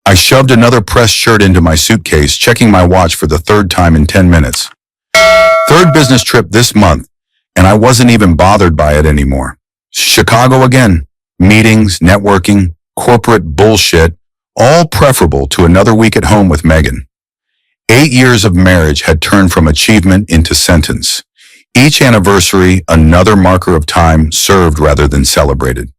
I shoved another pressed shirt into my suitcase, checking my watch for the third time in 10 minutes. Third business trip this month, and I wasn't even bothered by it anymore. Chicago again. Meetings, networking, corporate bullshit, all preferable to another week at home with Megan. 8 years of marriage had turned from achievement into sentence. Each anniversary, another marker of time served rather than celebrated.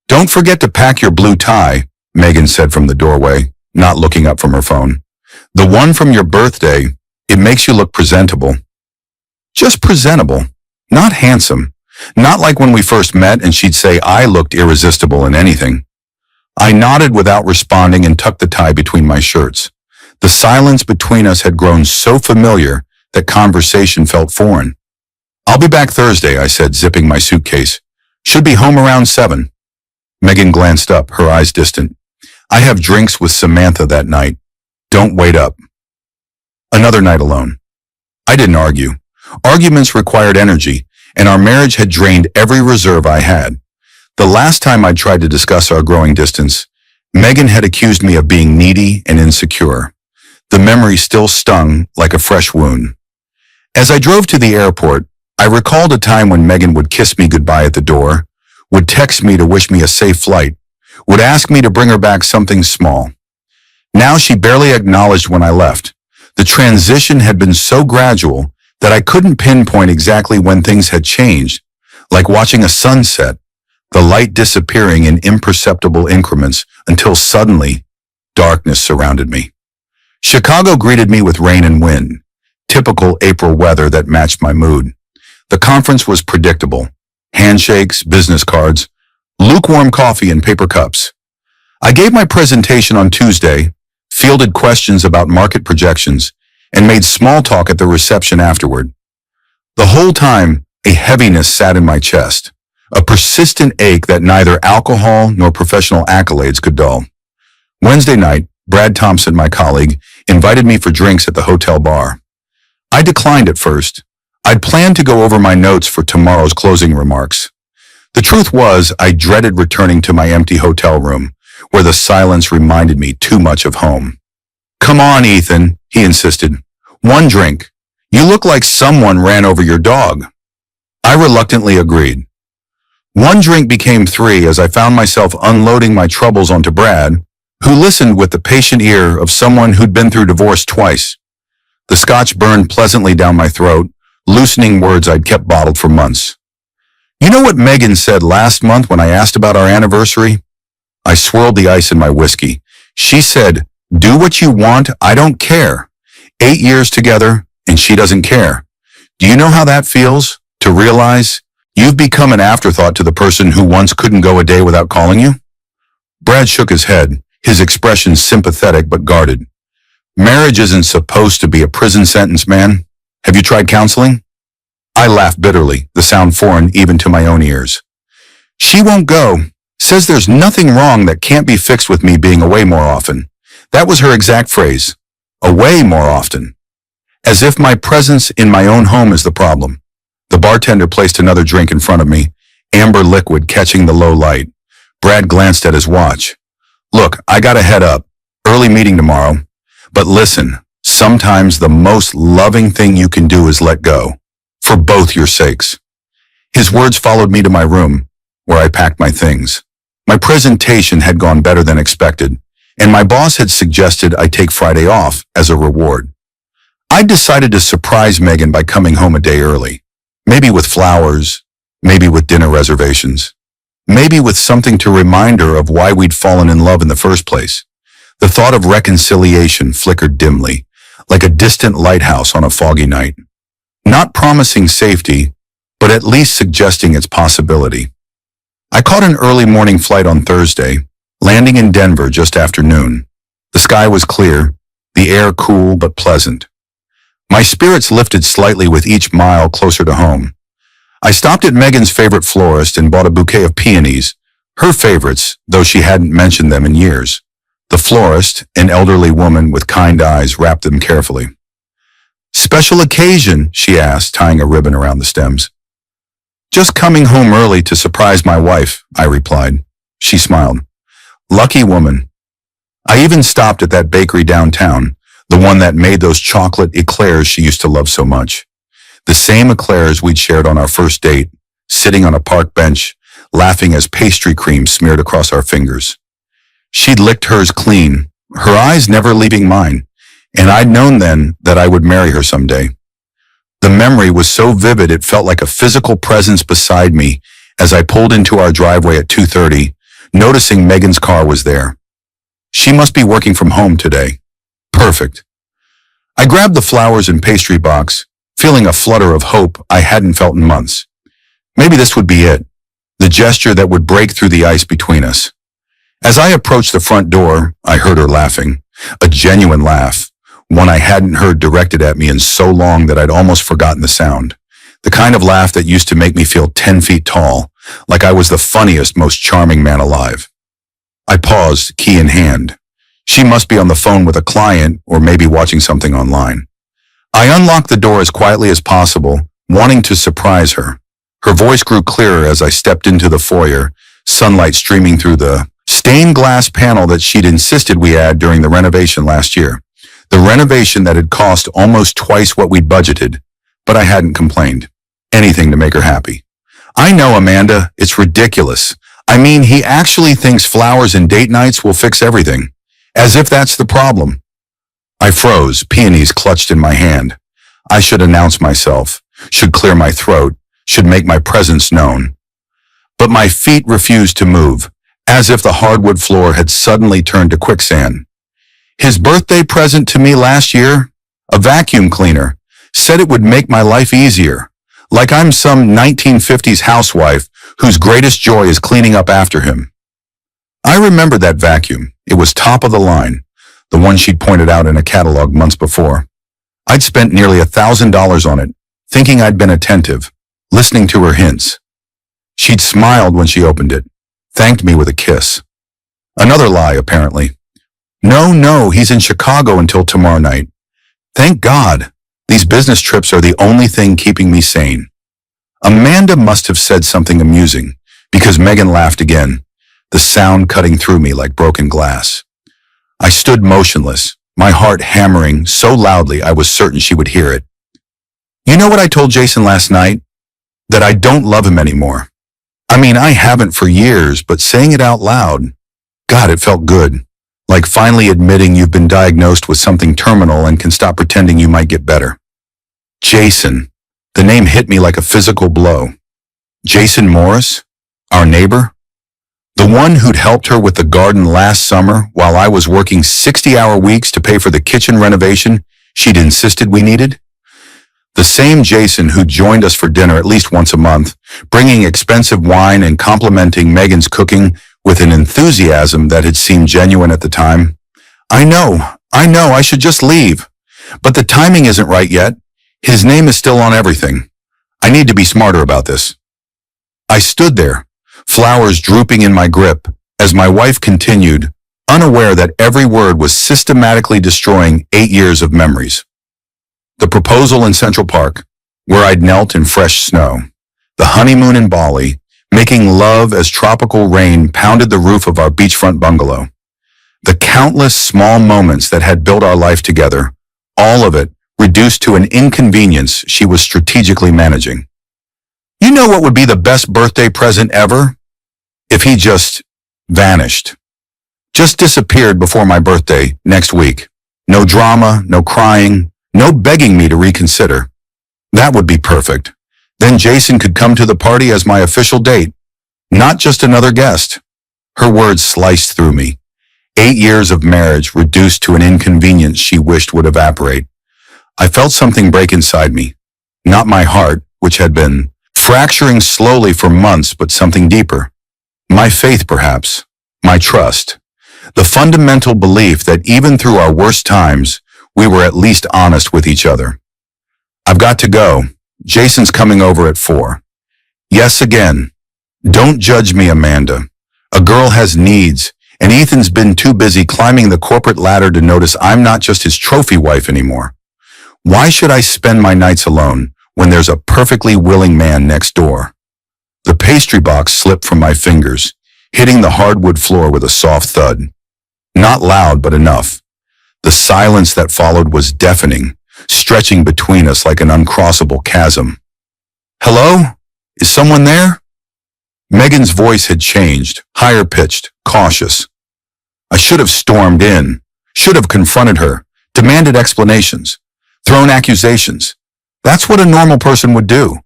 "Don't forget to pack your blue tie," Megan said from the doorway, not looking up from her phone. "The one from your birthday, it makes you look presentable." Just presentable, not handsome. Not like when we first met and she'd say I looked irresistible in anything. I nodded without responding and tucked the tie between my shirts. The silence between us had grown so familiar that conversation felt foreign. "I'll be back Thursday," I said, zipping my suitcase. "Should be home around 7. Megan glanced up, her eyes distant. "I have drinks with Samantha that night. Don't wait up." Another night alone. I didn't argue. Arguments required energy, and our marriage had drained every reserve I had. The last time I tried to discuss our growing distance, Megan had accused me of being needy and insecure. The memory still stung like a fresh wound. As I drove to the airport, I recalled a time when Megan would kiss me goodbye at the door, would text me to wish me a safe flight, would ask me to bring her back something small. Now she barely acknowledged when I left. The transition had been so gradual that I couldn't pinpoint exactly when things had changed, like watching a sunset, the light disappearing in imperceptible increments until suddenly darkness surrounded me. Chicago greeted me with rain and wind, typical April weather that matched my mood. The conference was predictable. Handshakes, business cards, lukewarm coffee and paper cups. I gave my presentation on Tuesday, fielded questions about market projections, and made small talk at the reception afterward. The whole time, a heaviness sat in my chest, a persistent ache that neither alcohol nor professional accolades could dull. Wednesday night, Brad Thompson, my colleague, invited me for drinks at the hotel bar. I declined at first. I'd planned to go over my notes for tomorrow's closing remarks. The truth was, I dreaded returning to my empty hotel room, where the silence reminded me too much of home. "Come on, Ethan," he insisted. "One drink. You look like someone ran over your dog." I reluctantly agreed. One drink became 3 as I found myself unloading my troubles onto Brad, who listened with the patient ear of someone who'd been through divorce twice. The scotch burned pleasantly down my throat, loosening words I'd kept bottled for months. "You know what Megan said last month when I asked about our anniversary?" I swirled the ice in my whiskey. She said, "Do what you want, I don't care. 8 years together, and she doesn't care. Do you know how that feels? To realize you've become an afterthought to the person who once couldn't go a day without calling you?" Brad shook his head, his expression sympathetic but guarded. "Marriage isn't supposed to be a prison sentence, man. Have you tried counseling?" I laughed bitterly, the sound foreign even to my own ears. "She won't go. Says there's nothing wrong that can't be fixed with me being away more often." That was her exact phrase. Away more often. As if my presence in my own home is the problem. The bartender placed another drink in front of me, amber liquid catching the low light. Brad glanced at his watch. "Look, I gotta head up. Early meeting tomorrow. But listen, sometimes the most loving thing you can do is let go. For both your sakes." His words followed me to my room, where I packed my things. My presentation had gone better than expected, and my boss had suggested I take Friday off as a reward. I decided to surprise Megan by coming home a day early. Maybe with flowers, maybe with dinner reservations, maybe with something to remind her of why we'd fallen in love in the first place. The thought of reconciliation flickered dimly, like a distant lighthouse on a foggy night. Not promising safety, but at least suggesting its possibility. I caught an early morning flight on Thursday, landing in Denver just after noon. The sky was clear, the air cool but pleasant. My spirits lifted slightly with each mile closer to home. I stopped at Megan's favorite florist and bought a bouquet of peonies, her favorites, though she hadn't mentioned them in years. The florist, an elderly woman with kind eyes, wrapped them carefully. "Special occasion?" she asked, tying a ribbon around the stems. "Just coming home early to surprise my wife," I replied. She smiled. "Lucky woman." I even stopped at that bakery downtown, the one that made those chocolate eclairs she used to love so much. The same eclairs we'd shared on our first date, sitting on a park bench, laughing as pastry cream smeared across our fingers. She'd licked hers clean, her eyes never leaving mine, and I'd known then that I would marry her someday. The memory was so vivid it felt like a physical presence beside me as I pulled into our driveway at 2:30, noticing Megan's car was there. She must be working from home today. Perfect. I grabbed the flowers and pastry box, feeling a flutter of hope I hadn't felt in months. Maybe this would be it, the gesture that would break through the ice between us. As I approached the front door, I heard her laughing, a genuine laugh, one I hadn't heard directed at me in so long that I'd almost forgotten the sound. The kind of laugh that used to make me feel 10 feet tall, like I was the funniest, most charming man alive. I paused, key in hand. She must be on the phone with a client or maybe watching something online. I unlocked the door as quietly as possible, wanting to surprise her. Her voice grew clearer as I stepped into the foyer, sunlight streaming through the stained glass panel that she'd insisted we add during the renovation last year. The renovation that had cost almost twice what we'd budgeted, but I hadn't complained. Anything to make her happy. I know, Amanda, it's ridiculous. I mean, he actually thinks flowers and date nights will fix everything. As if that's the problem. I froze, peonies clutched in my hand. I should announce myself, should clear my throat, should make my presence known. But my feet refused to move, as if the hardwood floor had suddenly turned to quicksand. His birthday present to me last year, a vacuum cleaner, said it would make my life easier, like I'm some 1950s housewife whose greatest joy is cleaning up after him. I remember that vacuum. It was top of the line, the one she'd pointed out in a catalog months before. I'd spent nearly $1,000 on it, thinking I'd been attentive, listening to her hints. She'd smiled when she opened it, thanked me with a kiss. Another lie, apparently. No, he's in Chicago until tomorrow night. Thank God. These business trips are the only thing keeping me sane. Amanda must have said something amusing, because Megan laughed again, the sound cutting through me like broken glass. I stood motionless, my heart hammering so loudly I was certain she would hear it. You know what I told Jason last night? That I don't love him anymore. I mean, I haven't for years, but saying it out loud, God, it felt good. Like finally admitting you've been diagnosed with something terminal and can stop pretending you might get better. Jason. The name hit me like a physical blow. Jason Morris? Our neighbor? The one who'd helped her with the garden last summer while I was working 60-hour weeks to pay for the kitchen renovation she'd insisted we needed? The same Jason who joined us for dinner at least once a month, bringing expensive wine and complimenting Megan's cooking with an enthusiasm that had seemed genuine at the time. I know, I should just leave. But the timing isn't right yet. His name is still on everything. I need to be smarter about this. I stood there, flowers drooping in my grip, as my wife continued, unaware that every word was systematically destroying 8 years of memories. The proposal in Central Park, where I'd knelt in fresh snow. The honeymoon in Bali, making love as tropical rain pounded the roof of our beachfront bungalow. The countless small moments that had built our life together, all of it reduced to an inconvenience she was strategically managing. You know what would be the best birthday present ever? If he just vanished. Just disappeared before my birthday next week. No drama, no crying, no begging me to reconsider. That would be perfect. Then Jason could come to the party as my official date, not just another guest. Her words sliced through me. 8 years of marriage reduced to an inconvenience she wished would evaporate. I felt something break inside me. Not my heart, which had been fracturing slowly for months, but something deeper. My faith, perhaps. My trust. The fundamental belief that even through our worst times, we were at least honest with each other. I've got to go. Jason's coming over at 4. Yes, again. Don't judge me, Amanda. A girl has needs, and Ethan's been too busy climbing the corporate ladder to notice I'm not just his trophy wife anymore. Why should I spend my nights alone when there's a perfectly willing man next door? The pastry box slipped from my fingers, hitting the hardwood floor with a soft thud. Not loud, but enough. The silence that followed was deafening, stretching between us like an uncrossable chasm. Hello? Is someone there? Megan's voice had changed, higher pitched, cautious. I should have stormed in, should have confronted her, demanded explanations, thrown accusations. That's what a normal person would do.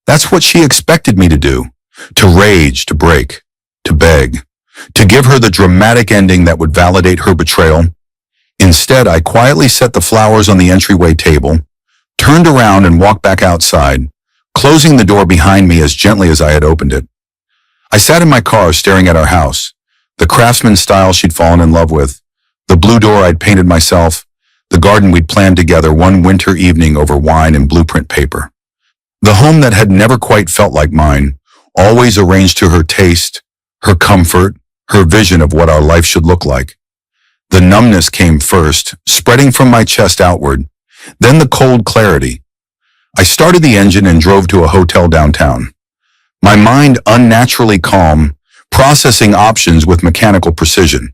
That's what she expected me to do. To rage, to break, to beg, to give her the dramatic ending that would validate her betrayal. Instead, I quietly set the flowers on the entryway table, turned around and walked back outside, closing the door behind me as gently as I had opened it. I sat in my car staring at our house, the craftsman style she'd fallen in love with, the blue door I'd painted myself, the garden we'd planned together one winter evening over wine and blueprint paper. The home that had never quite felt like mine, always arranged to her taste, her comfort, her vision of what our life should look like. The numbness came first, spreading from my chest outward, then the cold clarity. I started the engine and drove to a hotel downtown. My mind unnaturally calm, processing options with mechanical precision.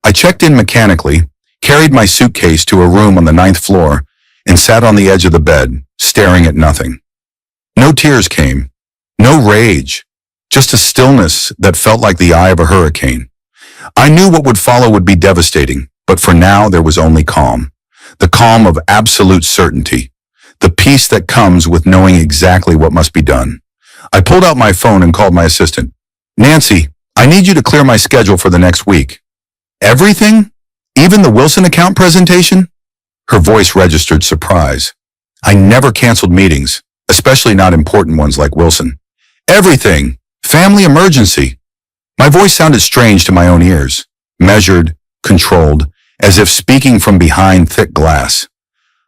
I checked in mechanically, carried my suitcase to a room on the 9th floor, and sat on the edge of the bed, staring at nothing. No tears came, no rage, just a stillness that felt like the eye of a hurricane. I knew what would follow would be devastating, but for now there was only calm. The calm of absolute certainty. The peace that comes with knowing exactly what must be done. I pulled out my phone and called my assistant. Nancy, I need you to clear my schedule for the next week. Everything? Even the Wilson account presentation? Her voice registered surprise. I never canceled meetings, especially not important ones like Wilson. Everything. Family emergency. My voice sounded strange to my own ears, measured, controlled, as if speaking from behind thick glass.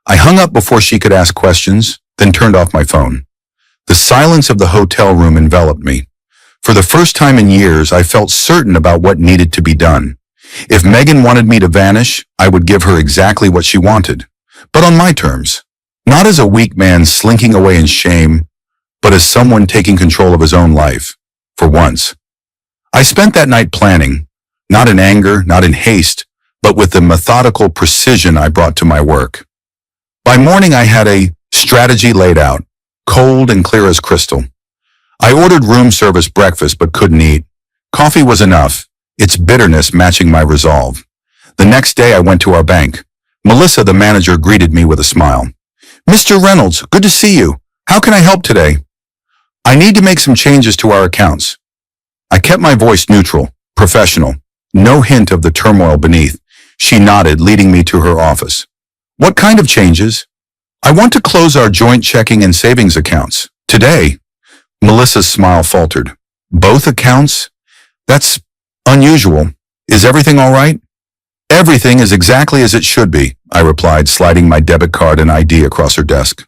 I hung up before she could ask questions, then turned off my phone. The silence of the hotel room enveloped me. For the first time in years, I felt certain about what needed to be done. If Megan wanted me to vanish, I would give her exactly what she wanted, but on my terms. Not as a weak man slinking away in shame, but as someone taking control of his own life, for once. I spent that night planning, not in anger, not in haste, but with the methodical precision I brought to my work. By morning, I had a strategy laid out, cold and clear as crystal. I ordered room service breakfast but couldn't eat. Coffee was enough, its bitterness matching my resolve. The next day I went to our bank. Melissa, the manager, greeted me with a smile. Mr. Reynolds, good to see you. How can I help today? I need to make some changes to our accounts. I kept my voice neutral, professional, no hint of the turmoil beneath. She nodded, leading me to her office. What kind of changes? I want to close our joint checking and savings accounts. Today. Melissa's smile faltered. Both accounts? That's unusual. Is everything all right? Everything is exactly as it should be, I replied, sliding my debit card and ID across her desk.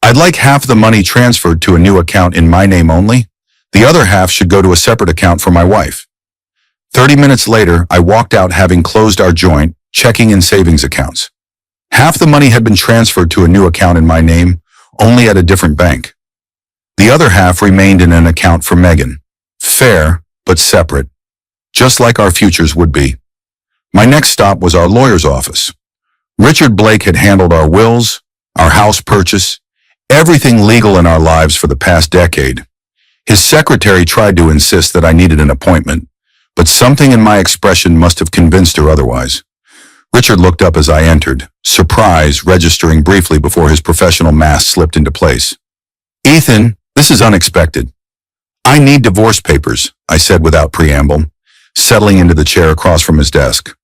I'd like half the money transferred to a new account in my name only. The other half should go to a separate account for my wife. 30 minutes later, I walked out having closed our joint checking and savings accounts. Half the money had been transferred to a new account in my name, only at a different bank. The other half remained in an account for Megan. Fair, but separate. Just like our futures would be. My next stop was our lawyer's office. Richard Blake had handled our wills, our house purchase, everything legal in our lives for the past decade. His secretary tried to insist that I needed an appointment, but something in my expression must have convinced her otherwise. Richard looked up as I entered, surprise registering briefly before his professional mask slipped into place. Ethan, this is unexpected. I need divorce papers, I said without preamble, settling into the chair across from his desk.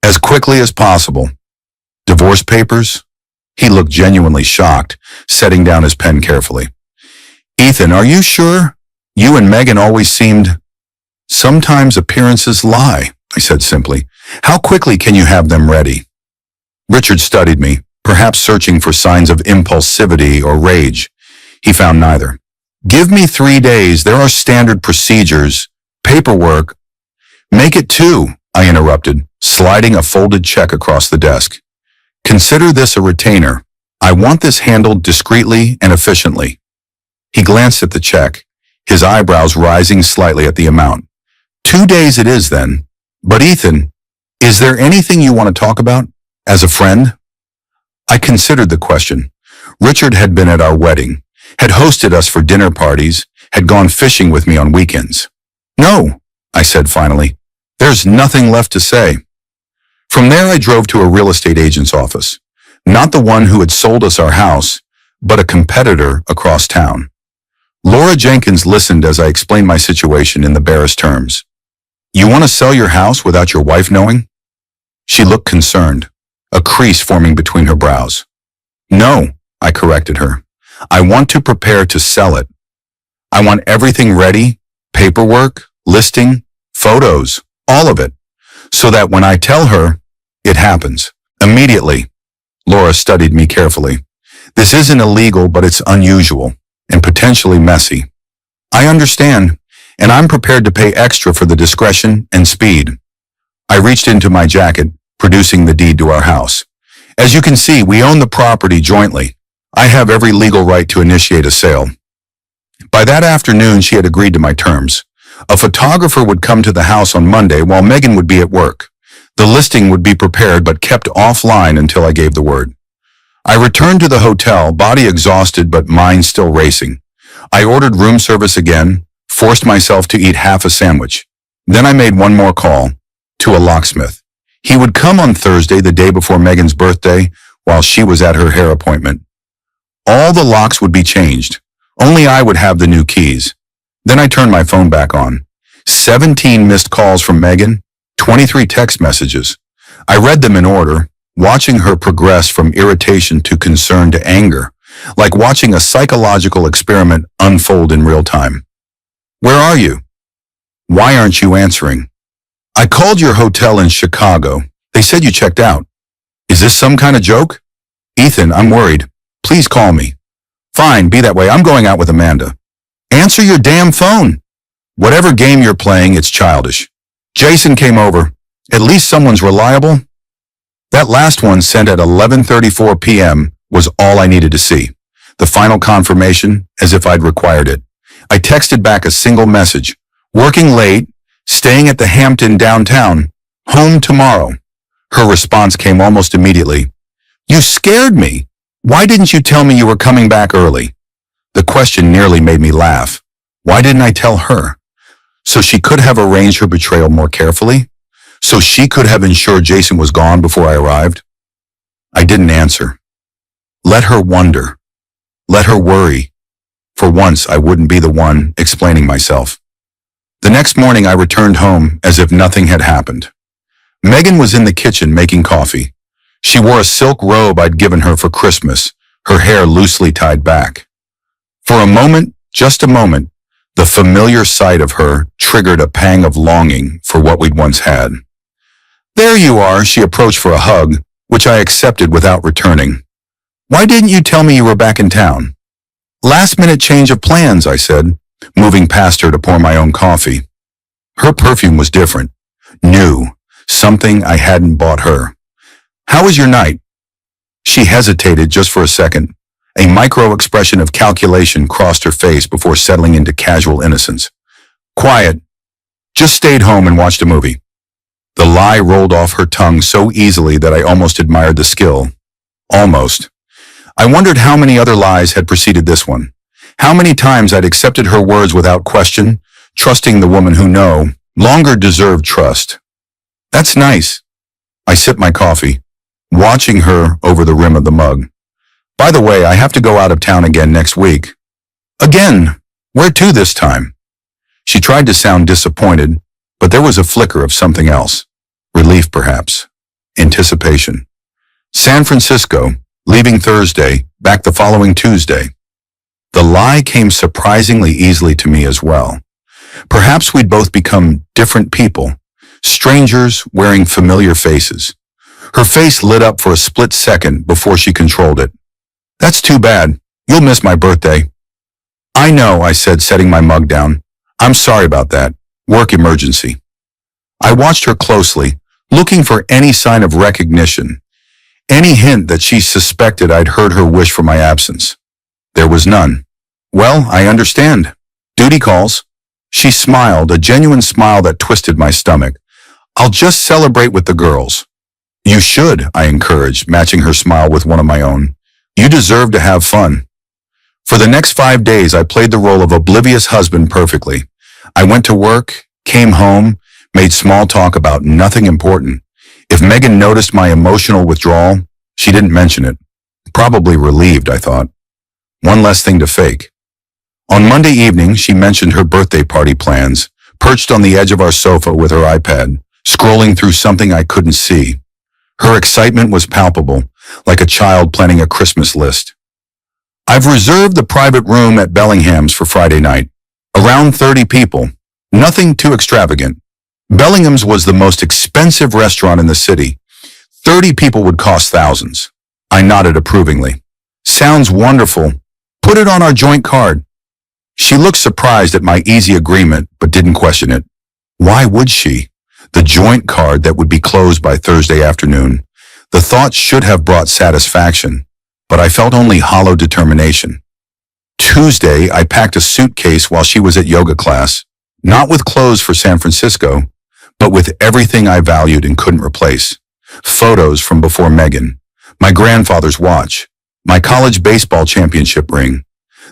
As quickly as possible. Divorce papers? He looked genuinely shocked, setting down his pen carefully. Ethan, are you sure? You and Megan always seemed... Sometimes appearances lie, I said simply. How quickly can you have them ready? Richard studied me, perhaps searching for signs of impulsivity or rage. He found neither. Give me 3 days. There are standard procedures, paperwork. Make it 2, I interrupted, sliding a folded check across the desk. Consider this a retainer. I want this handled discreetly and efficiently. He glanced at the check, his eyebrows rising slightly at the amount. 2 days it is then. But Ethan, Is there anything you want to talk about? As a friend? I considered the question. Richard had been at our wedding, had hosted us for dinner parties, had gone fishing with me on weekends. No, I said finally. There's nothing left to say. From there I drove to a real estate agent's office. Not the one who had sold us our house, but a competitor across town. Laura Jenkins listened as I explained my situation in the barest terms. You want to sell your house without your wife knowing? She looked concerned, a crease forming between her brows. No, I corrected her. I want to prepare to sell it. I want everything ready, paperwork, listing, photos, all of it, so that when I tell her, it happens. Immediately. Laura studied me carefully. This isn't illegal, but it's unusual and potentially messy. I understand, and I'm prepared to pay extra for the discretion and speed. I reached into my jacket, producing the deed to our house. As you can see, we own the property jointly. I have every legal right to initiate a sale. By that afternoon, she had agreed to my terms. A photographer would come to the house on Monday while Megan would be at work. The listing would be prepared but kept offline until I gave the word. I returned to the hotel, body exhausted but mind still racing. I ordered room service again, forced myself to eat half a sandwich. Then I made one more call, to a locksmith. He would come on Thursday, the day before Megan's birthday, while she was at her hair appointment. All the locks would be changed. Only I would have the new keys. Then I turned my phone back on. 17 missed calls from Megan, 23 text messages. I read them in order, watching her progress from irritation to concern to anger, like watching a psychological experiment unfold in real time. Where are you? Why aren't you answering? I called your hotel in Chicago. They said you checked out. Is this some kind of joke? Ethan, I'm worried. Please call me. Fine, be that way. I'm going out with Amanda. Answer your damn phone. Whatever game you're playing, it's childish. Jason came over. At least someone's reliable. That last one sent at 11:34 p.m. was all I needed to see. The final confirmation, as if I'd required it. I texted back a single message. Working late, staying at the Hampton downtown, home tomorrow. Her response came almost immediately. You scared me. Why didn't you tell me you were coming back early? The question nearly made me laugh. Why didn't I tell her? So she could have arranged her betrayal more carefully? So she could have ensured Jason was gone before I arrived? I didn't answer. Let her wonder. Let her worry. For once, I wouldn't be the one explaining myself. The next morning, I returned home as if nothing had happened. Megan was in the kitchen making coffee. She wore a silk robe I'd given her for Christmas, her hair loosely tied back. For a moment, just a moment, the familiar sight of her triggered a pang of longing for what we'd once had. There you are, she approached for a hug, which I accepted without returning. Why didn't you tell me you were back in town? Last-minute change of plans, I said, moving past her to pour my own coffee. Her perfume was different, new, something I hadn't bought her. How was your night? She hesitated just for a second. A micro-expression of calculation crossed her face before settling into casual innocence. Quiet. Just stayed home and watched a movie. The lie rolled off her tongue so easily that I almost admired the skill. Almost. I wondered how many other lies had preceded this one. How many times I'd accepted her words without question, trusting the woman who no longer deserved trust. That's nice. I sipped my coffee, watching her over the rim of the mug. By the way, I have to go out of town again next week. Again? Where to this time? She tried to sound disappointed, but there was a flicker of something else. Relief, perhaps. Anticipation. San Francisco, leaving Thursday, back the following Tuesday. The lie came surprisingly easily to me as well. Perhaps we'd both become different people, strangers wearing familiar faces. Her face lit up for a split second before she controlled it. That's too bad. You'll miss my birthday. I know, I said, setting my mug down. I'm sorry about that. Work emergency. I watched her closely, looking for any sign of recognition, any hint that she suspected I'd heard her wish for my absence. There was none. Well, I understand. Duty calls. She smiled, a genuine smile that twisted my stomach. I'll just celebrate with the girls. You should, I encouraged, matching her smile with one of my own. You deserve to have fun. For the next 5 days, I played the role of oblivious husband perfectly. I went to work, came home, made small talk about nothing important. If Megan noticed my emotional withdrawal, she didn't mention it. Probably relieved, I thought. One less thing to fake. On Monday evening, she mentioned her birthday party plans, perched on the edge of our sofa with her iPad, scrolling through something I couldn't see. Her excitement was palpable, like a child planning a Christmas list. I've reserved the private room at Bellingham's for Friday night. Around 30 people. Nothing too extravagant. Bellingham's was the most expensive restaurant in the city. 30 people would cost thousands. I nodded approvingly. Sounds wonderful. Put it on our joint card. She looked surprised at my easy agreement, but didn't question it. Why would she? The joint card that would be closed by Thursday afternoon. The thought should have brought satisfaction, but I felt only hollow determination. Tuesday, I packed a suitcase while she was at yoga class, not with clothes for San Francisco, but with everything I valued and couldn't replace. Photos from before Megan, my grandfather's watch, my college baseball championship ring,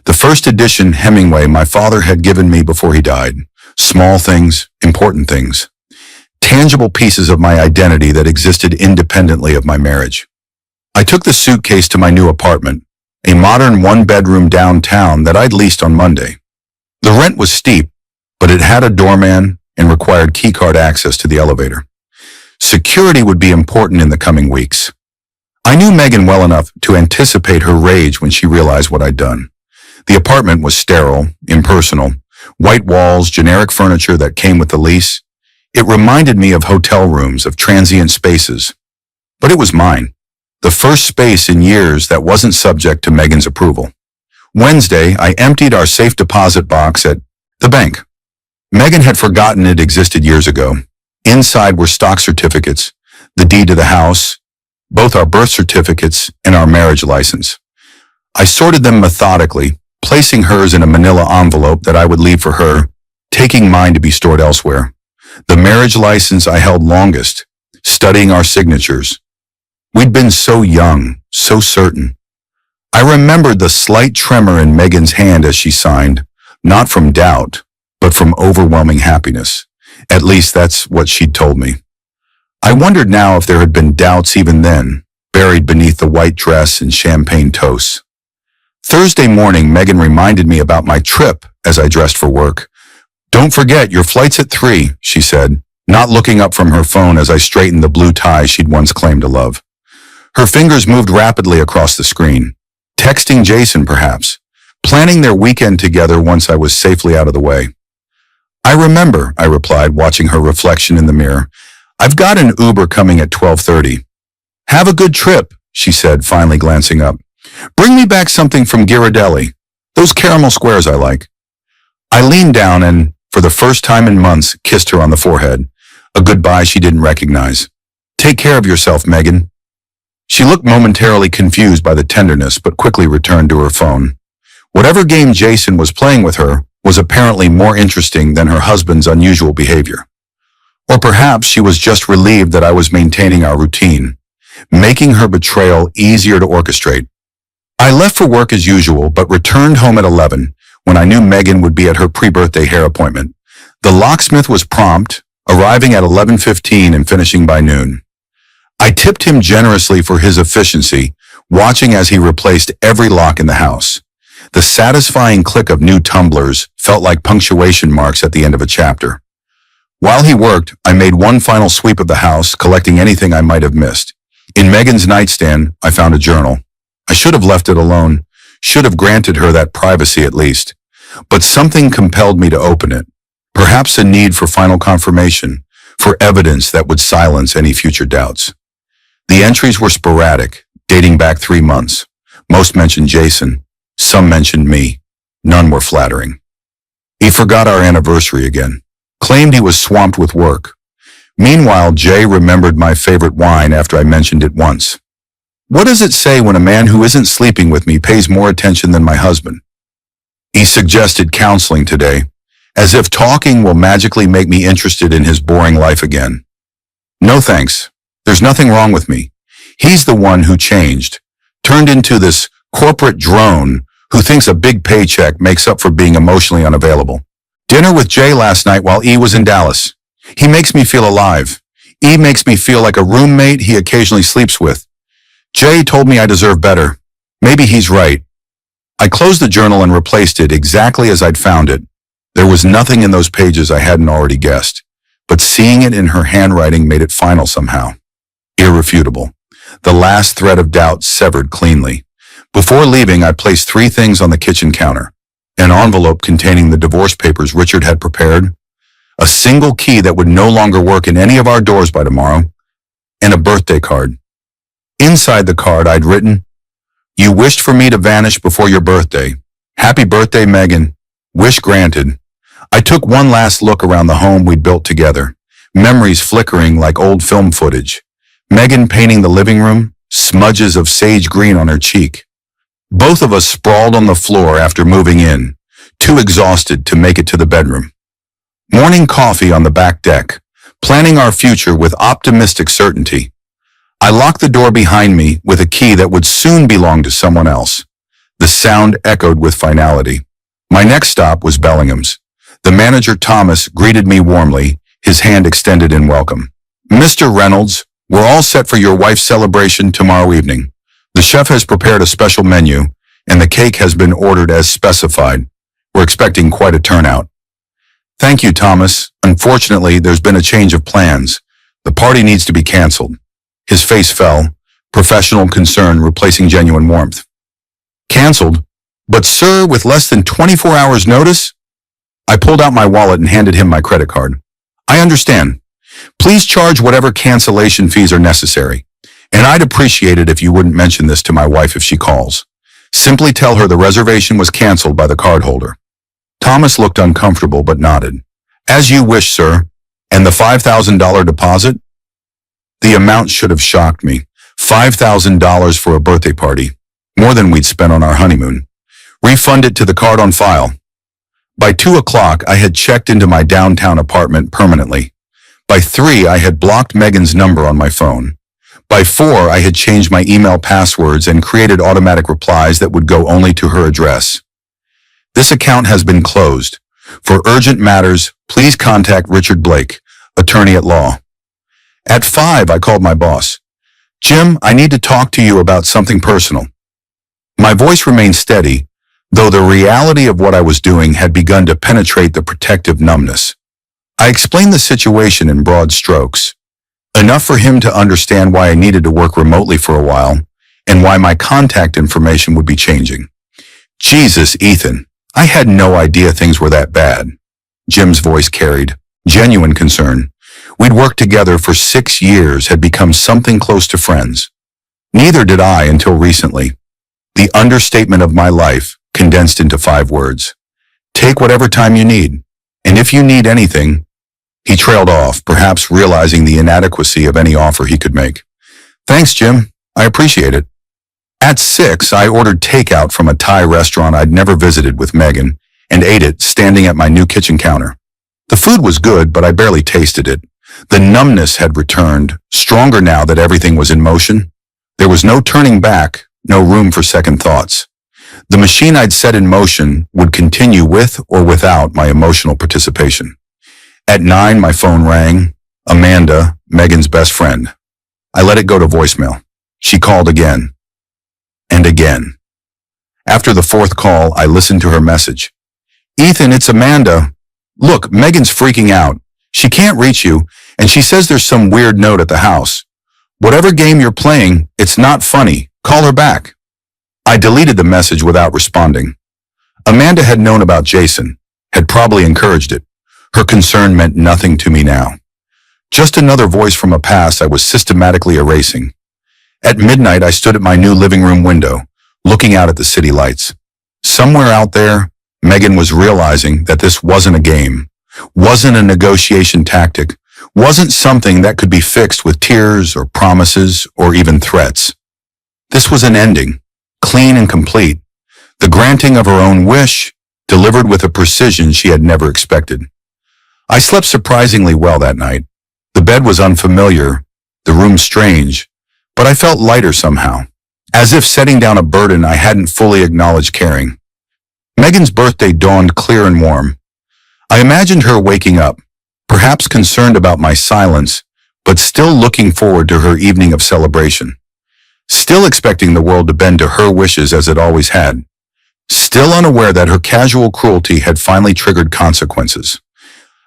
the first edition Hemingway my father had given me before he died. Small things, important things. Tangible pieces of my identity that existed independently of my marriage. I took the suitcase to my new apartment, a modern one-bedroom downtown that I'd leased on Monday. The rent was steep, but it had a doorman and required keycard access to the elevator. Security would be important in the coming weeks. I knew Megan well enough to anticipate her rage when she realized what I'd done. The apartment was sterile, impersonal, white walls, generic furniture that came with the lease. It reminded me of hotel rooms, of transient spaces. But it was mine. The first space in years that wasn't subject to Megan's approval. Wednesday, I emptied our safe deposit box at the bank. Megan had forgotten it existed years ago. Inside were stock certificates, the deed to the house, both our birth certificates and our marriage license. I sorted them methodically, placing hers in a manila envelope that I would leave for her, taking mine to be stored elsewhere. The marriage license I held longest, studying our signatures. We'd been so young, so certain. I remembered the slight tremor in Megan's hand as she signed, not from doubt, but from overwhelming happiness. At least that's what she'd told me. I wondered now if there had been doubts even then, buried beneath the white dress and champagne toasts. Thursday morning, Megan reminded me about my trip as I dressed for work. Don't forget, your flight's at 3, she said, not looking up from her phone as I straightened the blue tie she'd once claimed to love. Her fingers moved rapidly across the screen. Texting Jason, perhaps. Planning their weekend together once I was safely out of the way. I remember, I replied, watching her reflection in the mirror. I've got an Uber coming at 12:30. Have a good trip, she said, finally glancing up. Bring me back something from Ghirardelli. Those caramel squares I like. I leaned down and, for the first time in months, kissed her on the forehead. A goodbye she didn't recognize. Take care of yourself, Megan. She looked momentarily confused by the tenderness, but quickly returned to her phone. Whatever game Jason was playing with her was apparently more interesting than her husband's unusual behavior. Or perhaps she was just relieved that I was maintaining our routine, making her betrayal easier to orchestrate. I left for work as usual, but returned home at 11, when I knew Megan would be at her pre-birthday hair appointment. The locksmith was prompt, arriving at 11:15 and finishing by noon. I tipped him generously for his efficiency, watching as he replaced every lock in the house. The satisfying click of new tumblers felt like punctuation marks at the end of a chapter. While he worked, I made one final sweep of the house, collecting anything I might have missed. In Megan's nightstand, I found a journal. I should have left it alone, should have granted her that privacy at least. But something compelled me to open it. Perhaps a need for final confirmation, for evidence that would silence any future doubts. The entries were sporadic, dating back 3 months. Most mentioned Jason. Some mentioned me. None were flattering. He forgot our anniversary again. Claimed he was swamped with work. Meanwhile, Jay remembered my favorite wine after I mentioned it once. What does it say when a man who isn't sleeping with me pays more attention than my husband? He suggested counseling today, as if talking will magically make me interested in his boring life again. No thanks. There's nothing wrong with me. He's the one who changed, turned into this corporate drone who thinks a big paycheck makes up for being emotionally unavailable. Dinner with Jay last night while E was in Dallas. He makes me feel alive. E makes me feel like a roommate he occasionally sleeps with. Jay told me I deserve better. Maybe he's right. I closed the journal and replaced it exactly as I'd found it. There was nothing in those pages I hadn't already guessed, but seeing it in her handwriting made it final somehow. Irrefutable. The last thread of doubt severed cleanly. Before leaving, I placed 3 things on the kitchen counter. An envelope containing the divorce papers Richard had prepared, a single key that would no longer work in any of our doors by tomorrow, and a birthday card. Inside the card, I'd written, "You wished for me to vanish before your birthday. Happy birthday, Megan. Wish granted." I took one last look around the home we'd built together, memories flickering like old film footage. Megan painting the living room, smudges of sage green on her cheek. Both of us sprawled on the floor after moving in, too exhausted to make it to the bedroom. Morning coffee on the back deck, planning our future with optimistic certainty. I locked the door behind me with a key that would soon belong to someone else. The sound echoed with finality. My next stop was Bellingham's. The manager, Thomas, greeted me warmly, his hand extended in welcome. "Mr. Reynolds, we're all set for your wife's celebration tomorrow evening. The chef has prepared a special menu, and the cake has been ordered as specified. We're expecting quite a turnout." "Thank you, Thomas. Unfortunately, there's been a change of plans. The party needs to be canceled." His face fell, professional concern replacing genuine warmth. "Canceled? But sir, with less than 24 hours notice?" I pulled out my wallet and handed him my credit card. "I understand. Please charge whatever cancellation fees are necessary. And I'd appreciate it if you wouldn't mention this to my wife if she calls. Simply tell her the reservation was canceled by the cardholder." Thomas looked uncomfortable but nodded. "As you wish, sir. And the $5,000 deposit?" The amount should have shocked me. $5,000 for a birthday party. More than we'd spent on our honeymoon. "Refund it to the card on file." By 2 o'clock, I had checked into my downtown apartment permanently. By 3, I had blocked Megan's number on my phone. By 4, I had changed my email passwords and created automatic replies that would go only to her address. "This account has been closed. For urgent matters, please contact Richard Blake, attorney at law." At 5, I called my boss. "Jim, I need to talk to you about something personal." My voice remained steady, though the reality of what I was doing had begun to penetrate the protective numbness. I explained the situation in broad strokes, enough for him to understand why I needed to work remotely for a while and why my contact information would be changing. "Jesus, Ethan, I had no idea things were that bad." Jim's voice carried genuine concern. We'd worked together for 6 years, had become something close to friends. Neither did I until recently. The understatement of my life condensed into 5 words. "Take whatever time you need, and if you need anything..." He trailed off, perhaps realizing the inadequacy of any offer he could make. "Thanks, Jim. I appreciate it." At 6, I ordered takeout from a Thai restaurant I'd never visited with Megan and ate it standing at my new kitchen counter. The food was good, but I barely tasted it. The numbness had returned, stronger now that everything was in motion. There was no turning back, no room for second thoughts. The machine I'd set in motion would continue with or without my emotional participation. At 9, my phone rang. Amanda, Megan's best friend. I let it go to voicemail. She called again. And again. After the 4th call, I listened to her message. "Ethan, it's Amanda. Look, Megan's freaking out. She can't reach you, and she says there's some weird note at the house. Whatever game you're playing, it's not funny. Call her back." I deleted the message without responding. Amanda had known about Jason, had probably encouraged it. Her concern meant nothing to me now. Just another voice from a past I was systematically erasing. At midnight, I stood at my new living room window, looking out at the city lights. Somewhere out there, Megan was realizing that this wasn't a game, wasn't a negotiation tactic, wasn't something that could be fixed with tears or promises or even threats. This was an ending, clean and complete, the granting of her own wish, delivered with a precision she had never expected. I slept surprisingly well that night. The bed was unfamiliar, the room strange, but I felt lighter somehow, as if setting down a burden I hadn't fully acknowledged carrying. Megan's birthday dawned clear and warm. I imagined her waking up, perhaps concerned about my silence, but still looking forward to her evening of celebration. Still expecting the world to bend to her wishes as it always had. Still unaware that her casual cruelty had finally triggered consequences.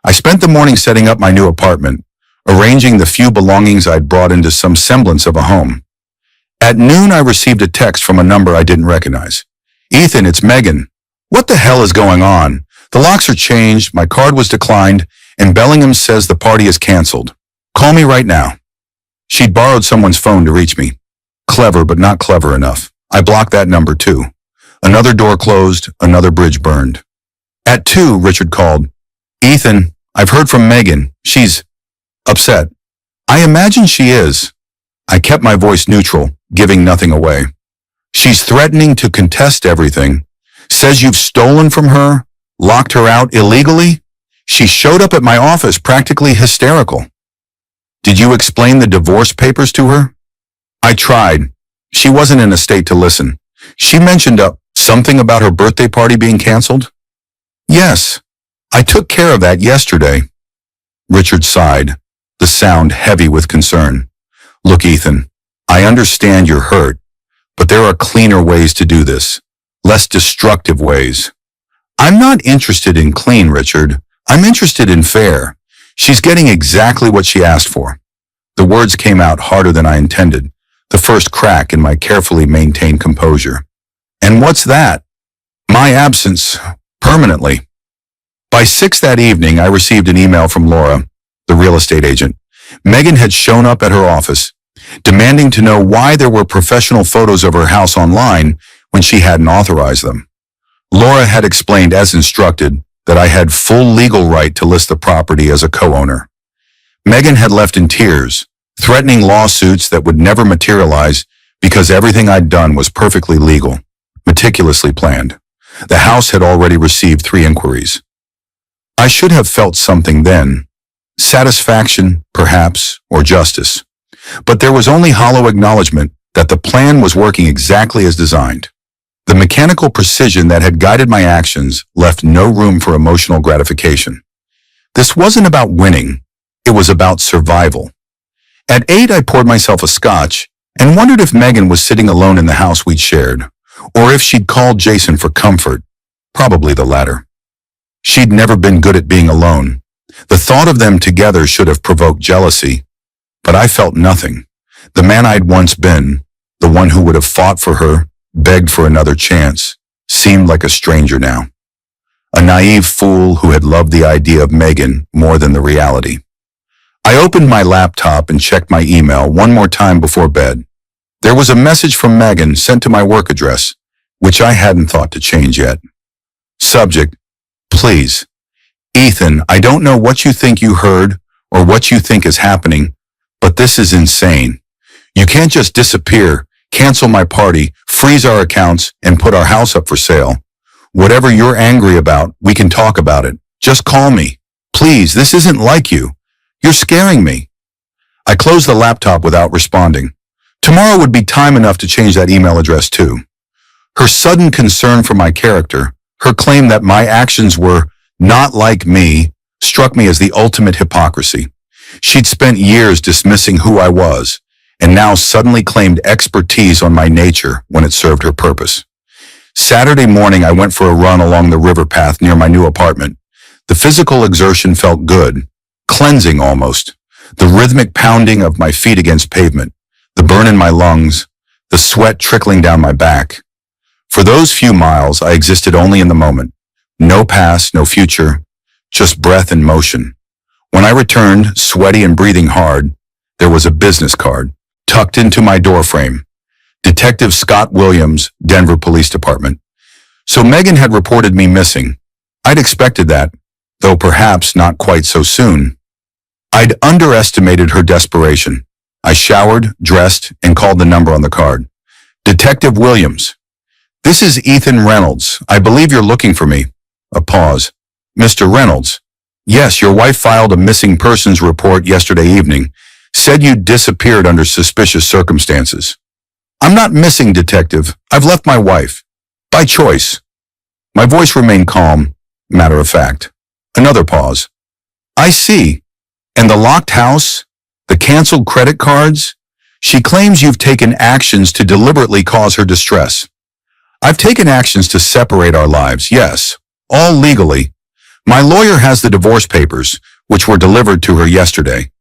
I spent the morning setting up my new apartment, arranging the few belongings I'd brought into some semblance of a home. At noon, I received a text from a number I didn't recognize. "Ethan, it's Megan. What the hell is going on? The locks are changed, my card was declined, and Bellingham says the party is canceled. Call me right now." She'd borrowed someone's phone to reach me. Clever, but not clever enough. I blocked that number too. Another door closed, another bridge burned. At 2, Richard called. "Ethan, I've heard from Megan. She's upset." "I imagine she is." I kept my voice neutral, giving nothing away. "She's threatening to contest everything. Says you've stolen from her, locked her out illegally. She showed up at my office practically hysterical." "Did you explain the divorce papers to her?" "I tried. She wasn't in a state to listen. She mentioned something about her birthday party being canceled." "Yes, I took care of that yesterday." Richard sighed, the sound heavy with concern. "Look, Ethan, I understand you're hurt, but there are cleaner ways to do this, less destructive ways." "I'm not interested in clean, Richard. I'm interested in fair. She's getting exactly what she asked for." The words came out harder than I intended, the first crack in my carefully maintained composure. "And what's that?" "My absence, permanently." By 6 that evening, I received an email from Laura, the real estate agent. Megan had shown up at her office, demanding to know why there were professional photos of her house online when she hadn't authorized them. Laura had explained as instructed that I had full legal right to list the property as a co-owner. Megan had left in tears, threatening lawsuits that would never materialize because everything I'd done was perfectly legal, meticulously planned. The house had already received 3 inquiries. I should have felt something then, satisfaction, perhaps, or justice. But there was only hollow acknowledgement that the plan was working exactly as designed. The mechanical precision that had guided my actions left no room for emotional gratification. This wasn't about winning, it was about survival. At 8, I poured myself a scotch and wondered if Megan was sitting alone in the house we'd shared, or if she'd called Jason for comfort, probably the latter. She'd never been good at being alone. The thought of them together should have provoked jealousy, but I felt nothing. The man I'd once been, the one who would have fought for her, begged for another chance, seemed like a stranger now. A naive fool who had loved the idea of Megan more than the reality. I opened my laptop and checked my email one more time before bed. There was a message from Megan sent to my work address, which I hadn't thought to change yet. Subject: please. Ethan, I don't know what you think you heard or what you think is happening, but this is insane. You can't just disappear, cancel my party, freeze our accounts, and put our house up for sale. Whatever you're angry about, we can talk about it. Just call me. Please, this isn't like you. You're scaring me. I closed the laptop without responding. Tomorrow would be time enough to change that email address too. Her sudden concern for my character, her claim that my actions were not like me, struck me as the ultimate hypocrisy. She'd spent years dismissing who I was, and now suddenly claimed expertise on my nature when it served her purpose. Saturday morning, I went for a run along the river path near my new apartment. The physical exertion felt good, cleansing almost. The rhythmic pounding of my feet against pavement, the burn in my lungs, the sweat trickling down my back. For those few miles, I existed only in the moment. No past, no future, just breath and motion. When I returned, sweaty and breathing hard, there was a business card tucked into my doorframe. Detective Scott Williams, Denver Police Department. So Megan had reported me missing. I'd expected that, though perhaps not quite so soon. I'd underestimated her desperation. I showered, dressed, and called the number on the card. Detective Williams. This is Ethan Reynolds. I believe you're looking for me. A pause. Mr. Reynolds. Yes, your wife filed a missing persons report yesterday evening, said you disappeared under suspicious circumstances. I'm not missing, detective. I've left my wife. By choice. My voice remained calm, matter of fact. Another pause. I see. And the locked house? The canceled credit cards? She claims you've taken actions to deliberately cause her distress. I've taken actions to separate our lives, yes, all legally. My lawyer has the divorce papers, which were delivered to her yesterday.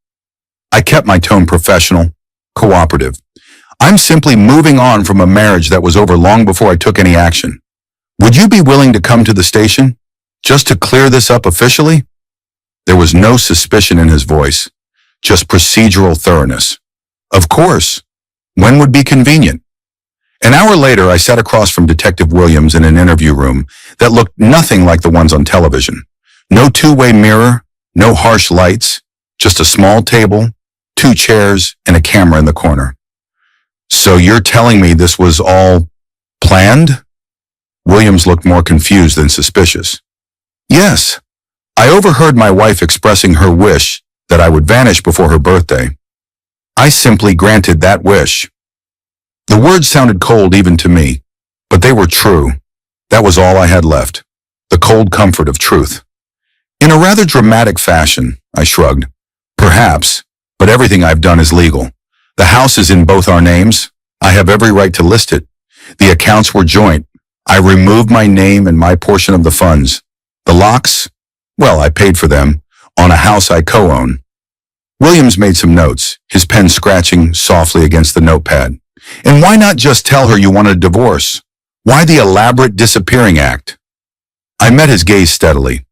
I kept my tone professional, cooperative. I'm simply moving on from a marriage that was over long before I took any action. Would you be willing to come to the station, just to clear this up officially? There was no suspicion in his voice, just procedural thoroughness. Of course. When would be convenient? An hour later, I sat across from Detective Williams in an interview room that looked nothing like the ones on television. No two-way mirror, no harsh lights, just a small table, 2 chairs, and a camera in the corner. So you're telling me this was all planned? Williams looked more confused than suspicious. Yes. I overheard my wife expressing her wish that I would vanish before her birthday. I simply granted that wish. The words sounded cold even to me, but they were true. That was all I had left. The cold comfort of truth. In a rather dramatic fashion, I shrugged. Perhaps, but everything I've done is legal. The house is in both our names. I have every right to list it. The accounts were joint. I removed my name and my portion of the funds. The locks? Well, I paid for them on a house I co-own. Williams made some notes, his pen scratching softly against the notepad. And why not just tell her you wanted a divorce? Why the elaborate disappearing act? I met his gaze steadily.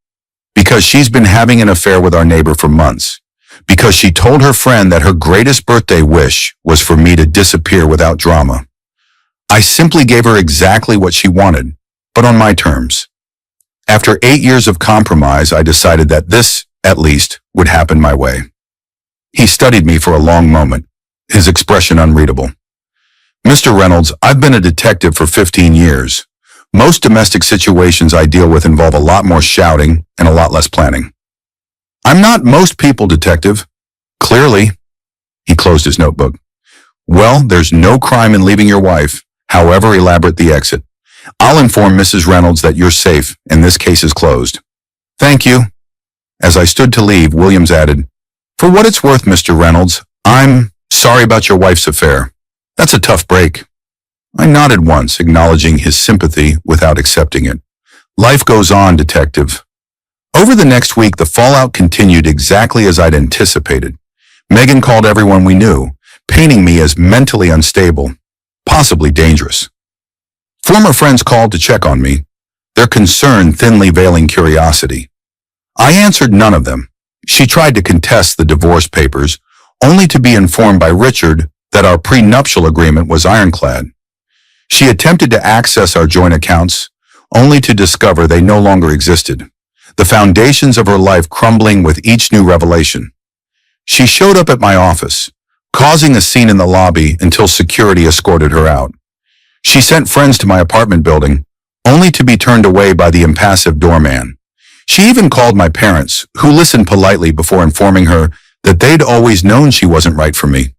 Because she's been having an affair with our neighbor for months. Because she told her friend that her greatest birthday wish was for me to disappear without drama. I simply gave her exactly what she wanted, but on my terms. After 8 years of compromise, I decided that this, at least, would happen my way. He studied me for a long moment, his expression unreadable. Mr. Reynolds, I've been a detective for 15 years. Most domestic situations I deal with involve a lot more shouting and a lot less planning. I'm not most people, detective. Clearly. He closed his notebook. Well, there's no crime in leaving your wife, however elaborate the exit. I'll inform Mrs. Reynolds that you're safe and this case is closed. Thank you. As I stood to leave, Williams added, For what it's worth, Mr. Reynolds, I'm sorry about your wife's affair. That's a tough break. I nodded once, acknowledging his sympathy without accepting it. Life goes on, detective. Over the next week, the fallout continued exactly as I'd anticipated. Megan called everyone we knew, painting me as mentally unstable, possibly dangerous. Former friends called to check on me, their concern thinly veiling curiosity. I answered none of them. She tried to contest the divorce papers, only to be informed by Richard that our prenuptial agreement was ironclad. She attempted to access our joint accounts, only to discover they no longer existed, the foundations of her life crumbling with each new revelation. She showed up at my office, causing a scene in the lobby until security escorted her out. She sent friends to my apartment building, only to be turned away by the impassive doorman. She even called my parents, who listened politely before informing her that they'd always known she wasn't right for me.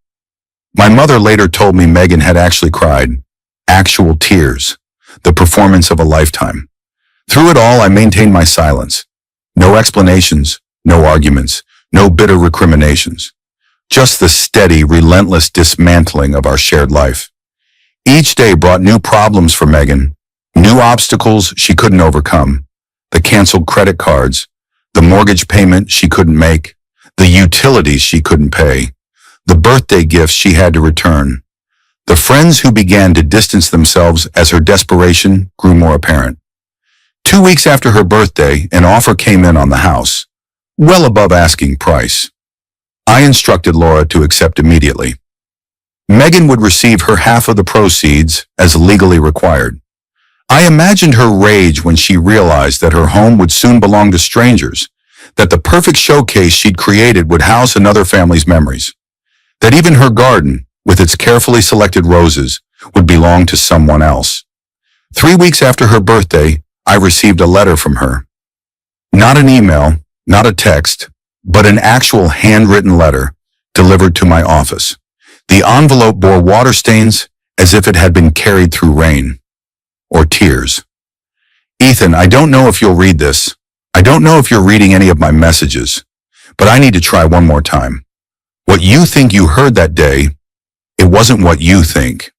My mother later told me Megan had actually cried. Actual tears. The performance of a lifetime. Through it all, I maintained my silence. No explanations, no arguments, no bitter recriminations. Just the steady, relentless dismantling of our shared life. Each day brought new problems for Megan, new obstacles she couldn't overcome. The canceled credit cards, the mortgage payment she couldn't make, the utilities she couldn't pay, the birthday gifts she had to return, the friends who began to distance themselves as her desperation grew more apparent. 2 weeks after her birthday, an offer came in on the house, well above asking price. I instructed Laura to accept immediately. Megan would receive her half of the proceeds as legally required. I imagined her rage when she realized that her home would soon belong to strangers, that the perfect showcase she'd created would house another family's memories, that even her garden, with its carefully selected roses, would belong to someone else. 3 weeks after her birthday, I received a letter from her. Not an email, Not a text, but an actual handwritten letter delivered to my office. The envelope bore water stains as if it had been carried through rain or tears. Ethan, I don't know if you'll read this. I don't know if you're reading any of my messages, but I need to try one more time. What you think you heard that day, it wasn't what you think.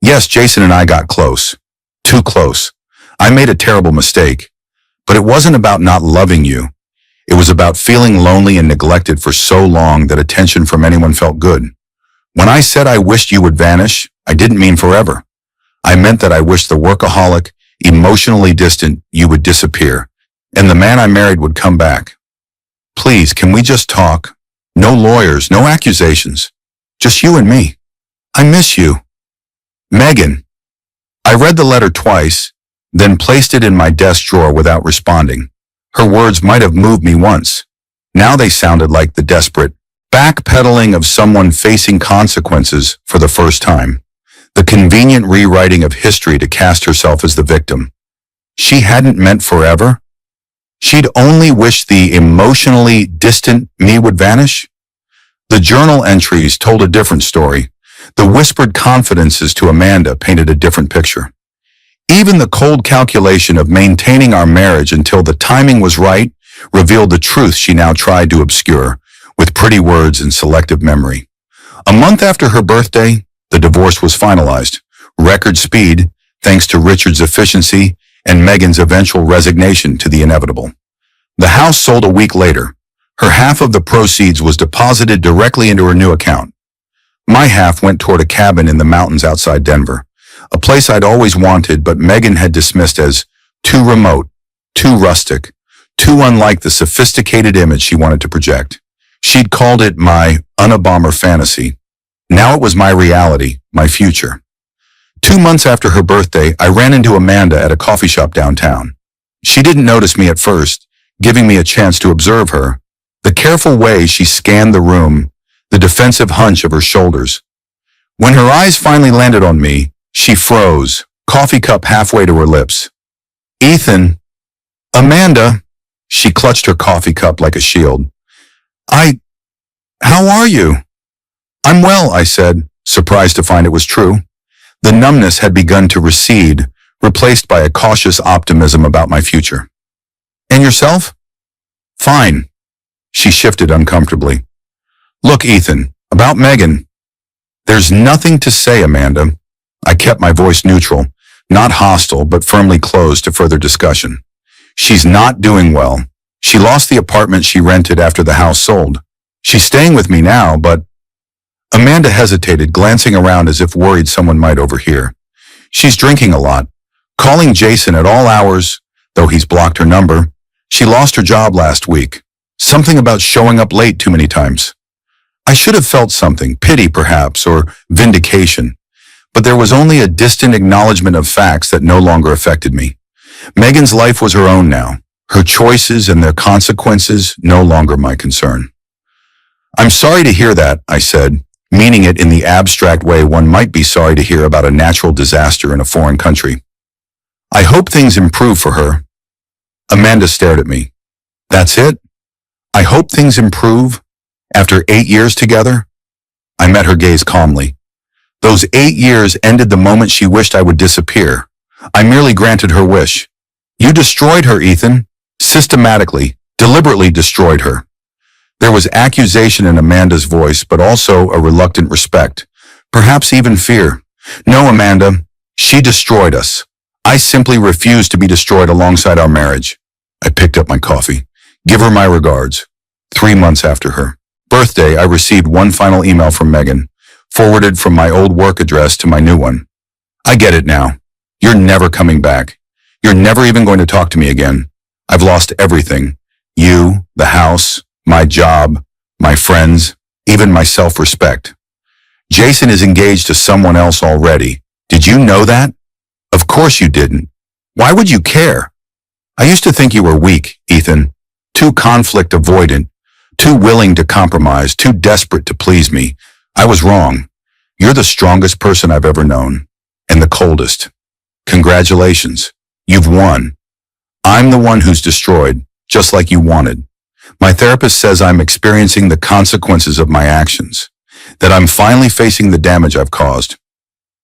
Yes, Jason and I got close. Too close. I made a terrible mistake, but it wasn't about not loving you. It was about feeling lonely and neglected for so long that attention from anyone felt good. When I said I wished you would vanish, I didn't mean forever. I meant that I wished the workaholic, emotionally distant you would disappear, and the man I married would come back. Please, can we just talk? No lawyers, no accusations. Just you and me. I miss you. Megan. I read the letter twice, then placed it in my desk drawer without responding. Her words might have moved me once. Now they sounded like the desperate backpedaling of someone facing consequences for the first time. The convenient rewriting of history to cast herself as the victim. She hadn't meant forever. She'd only wished the emotionally distant me would vanish. The journal entries told a different story. The whispered confidences to Amanda painted a different picture. Even the cold calculation of maintaining our marriage until the timing was right revealed the truth she now tried to obscure with pretty words and selective memory. A month after her birthday, the divorce was finalized. Record speed, thanks to Richard's efficiency and Megan's eventual resignation to the inevitable. The house sold a week later. Her half of the proceeds was deposited directly into her new account. My half went toward a cabin in the mountains outside Denver, a place I'd always wanted but Megan had dismissed as too remote, too rustic, too unlike the sophisticated image she wanted to project. She'd called it my Unabomber fantasy. Now it was my reality, my future. 2 months after her birthday, I ran into Amanda at a coffee shop downtown. She didn't notice me at first, giving me a chance to observe her. The careful way she scanned the room, the defensive hunch of her shoulders. When her eyes finally landed on me, she froze, coffee cup halfway to her lips. Ethan. Amanda. She clutched her coffee cup like a shield. How are you? I'm well, I said, surprised to find it was true. The numbness had begun to recede, replaced by a cautious optimism about my future. And yourself? Fine. She shifted uncomfortably. Look, Ethan, about Megan. There's nothing to say, Amanda. I kept my voice neutral, not hostile, but firmly closed to further discussion. She's not doing well. She lost the apartment she rented after the house sold. She's staying with me now, but... Amanda hesitated, glancing around as if worried someone might overhear. She's drinking a lot, calling Jason at all hours, though he's blocked her number. She lost her job last week. Something about showing up late too many times. I should have felt something, pity perhaps, or vindication. But there was only a distant acknowledgement of facts that no longer affected me. Megan's life was her own now. Her choices and their consequences no longer my concern. I'm sorry to hear that, I said, meaning it in the abstract way one might be sorry to hear about a natural disaster in a foreign country. I hope things improve for her. Amanda stared at me. That's it? I hope things improve? After 8 years together? I met her gaze calmly. Those 8 years ended the moment she wished I would disappear. I merely granted her wish. You destroyed her, Ethan. Systematically, deliberately destroyed her. There was accusation in Amanda's voice, but also a reluctant respect, perhaps even fear. No, Amanda, she destroyed us. I simply refused to be destroyed alongside our marriage. I picked up my coffee. Give her my regards. 3 months after her birthday, I received one final email from Megan, forwarded from my old work address to my new one. I get it now. You're never coming back. You're never even going to talk to me again. I've lost everything. You, the house, my job, my friends, even my self-respect. Jason is engaged to someone else already. Did you know that? Of course you didn't. Why would you care? I used to think you were weak, Ethan. Too conflict avoidant, too willing to compromise, too desperate to please me. I was wrong. You're the strongest person I've ever known, and the coldest. Congratulations. You've won. I'm the one who's destroyed, just like you wanted. My therapist says I'm experiencing the consequences of my actions, that I'm finally facing the damage I've caused.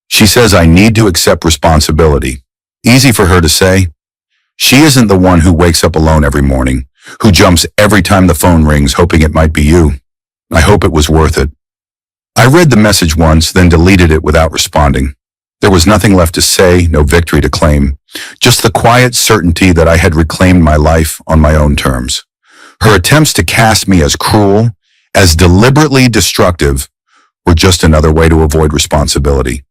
She says I need to accept responsibility. Easy for her to say. She isn't the one who wakes up alone every morning, who jumps every time the phone rings hoping it might be you. I hope it was worth it. I read the message once, then deleted it without responding. There was nothing left to say, no victory to claim, just the quiet certainty that I had reclaimed my life on my own terms. Her attempts to cast me as cruel, as deliberately destructive, were just another way to avoid responsibility.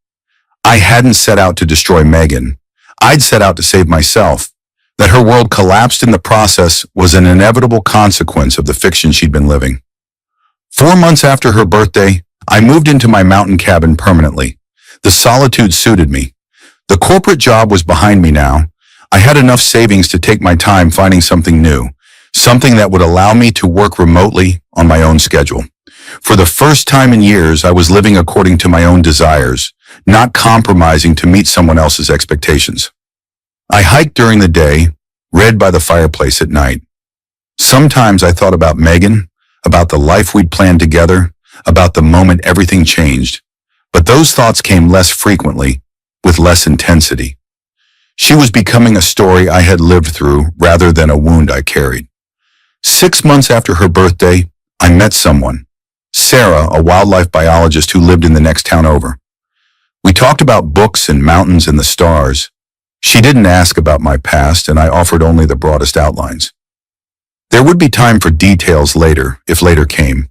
I hadn't set out to destroy Megan. I'd set out to save myself. That her world collapsed in the process was an inevitable consequence of the fiction she'd been living. 4 months after her birthday, I moved into my mountain cabin permanently. The solitude suited me. The corporate job was behind me now. I had enough savings to take my time finding something new, something that would allow me to work remotely on my own schedule. For the first time in years, I was living according to my own desires, not compromising to meet someone else's expectations. I hiked during the day, read by the fireplace at night. Sometimes I thought about Megan, about the life we'd planned together, about the moment everything changed. But those thoughts came less frequently, with less intensity. She was becoming a story I had lived through rather than a wound I carried. 6 months after her birthday, I met someone, Sarah, a wildlife biologist who lived in the next town over. We talked about books and mountains and the stars. She didn't ask about my past, and I offered only the broadest outlines. There would be time for details later, if later came.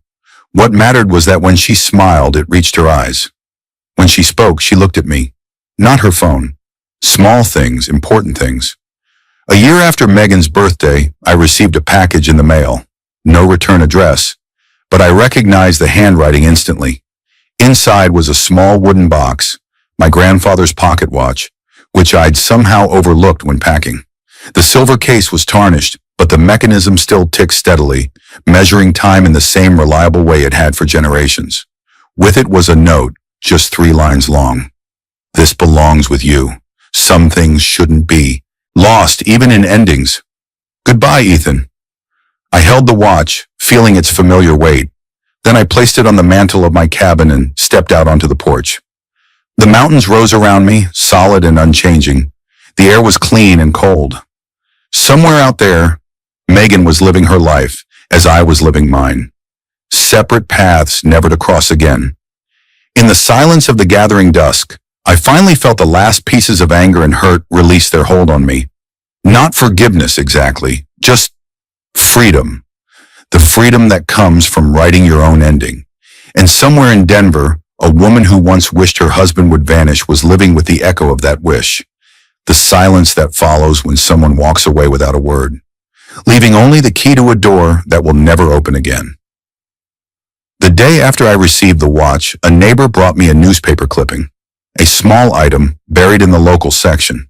What mattered was that when she smiled, it reached her eyes. When she spoke, she looked at me, not her phone. Small things, important things. A year after Megan's birthday, I received a package in the mail. No return address, but I recognized the handwriting instantly. Inside was a small wooden box, my grandfather's pocket watch, which I'd somehow overlooked when packing. The silver case was tarnished, but the mechanism still ticked steadily, measuring time in the same reliable way it had for generations. With it was a note, just 3 lines long. This belongs with you. Some things shouldn't be. Lost, even in endings. Goodbye, Ethan. I held the watch, feeling its familiar weight. Then I placed it on the mantel of my cabin and stepped out onto the porch. The mountains rose around me, solid and unchanging. The air was clean and cold. Somewhere out there, Megan was living her life as I was living mine. Separate paths never to cross again. In the silence of the gathering dusk, I finally felt the last pieces of anger and hurt release their hold on me. Not forgiveness exactly, just freedom. The freedom that comes from writing your own ending. And somewhere in Denver, a woman who once wished her husband would vanish was living with the echo of that wish. The silence that follows when someone walks away without a word, leaving only the key to a door that will never open again. The day after I received the watch, a neighbor brought me a newspaper clipping, a small item buried in the local section.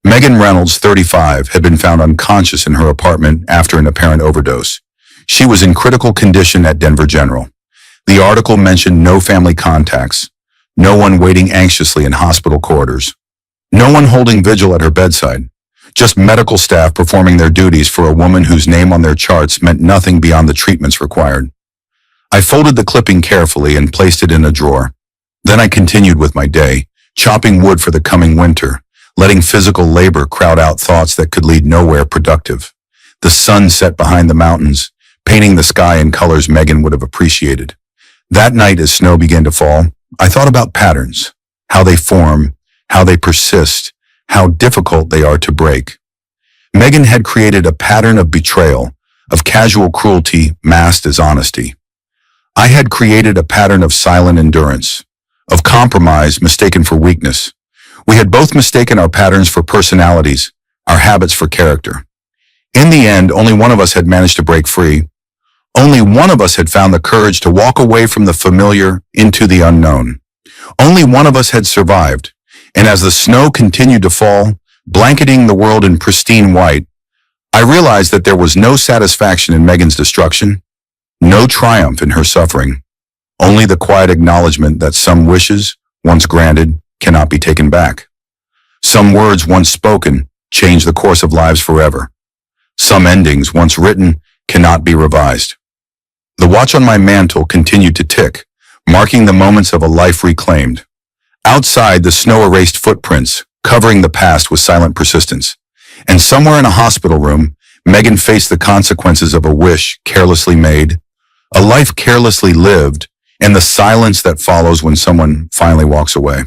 Megan Reynolds, 35, had been found unconscious in her apartment after an apparent overdose. She was in critical condition at Denver General. The article mentioned no family contacts, no one waiting anxiously in hospital corridors, no one holding vigil at her bedside, just medical staff performing their duties for a woman whose name on their charts meant nothing beyond the treatments required. I folded the clipping carefully and placed it in a drawer. Then I continued with my day, chopping wood for the coming winter, letting physical labor crowd out thoughts that could lead nowhere productive. The sun set behind the mountains, painting the sky in colors Megan would have appreciated. That night, as snow began to fall, I thought about patterns, how they form, how they persist, how difficult they are to break. Megan had created a pattern of betrayal, of casual cruelty masked as honesty. I had created a pattern of silent endurance, of compromise mistaken for weakness. We had both mistaken our patterns for personalities, our habits for character. In the end, only one of us had managed to break free. Only one of us had found the courage to walk away from the familiar into the unknown. Only one of us had survived. And as the snow continued to fall, blanketing the world in pristine white, I realized that there was no satisfaction in Megan's destruction, no triumph in her suffering, only the quiet acknowledgement that some wishes, once granted, cannot be taken back. Some words once spoken change the course of lives forever. Some endings once written cannot be revised. The watch on my mantle continued to tick, marking the moments of a life reclaimed. Outside, the snow erased footprints, covering the past with silent persistence. And somewhere in a hospital room, Megan faced the consequences of a wish carelessly made, a life carelessly lived, and the silence that follows when someone finally walks away.